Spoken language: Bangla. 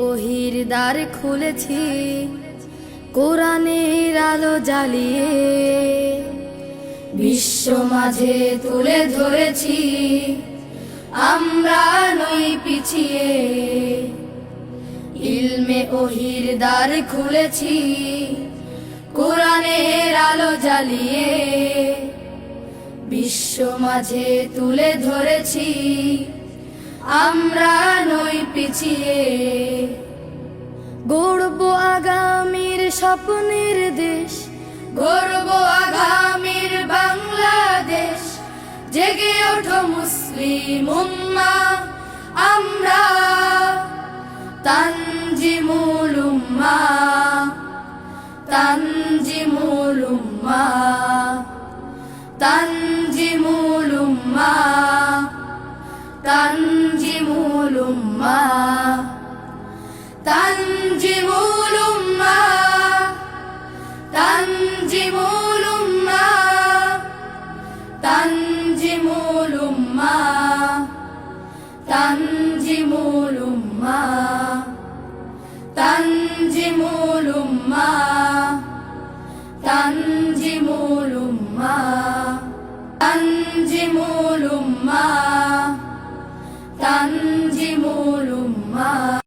ওহির দ্বার খুলেছি, কোরআনের আলো জ্বালিয়ে বিশ্ব মাঝে তুলে ধরেছি, আমরা নই পিছিয়ে। ইলমে ওহির দ্বার খুলেছি, কোরআনের আলো জ্বালিয়ে বিশ্ব মাঝে তুলে ধরেছি, আমরা নই পিছিয়ে। গড়ব আগামীর স্বপ্নের দেশ, গড়ব আগামীর বাংলাদেশ। জেগে ওঠো মুসলিম উম্মাহ, আমরা তানজিমুল উম্মাহ, তানজিমুল উম্মাহ, তানজিমুল উম্মাহ, তানজিমুল উম্মাহ।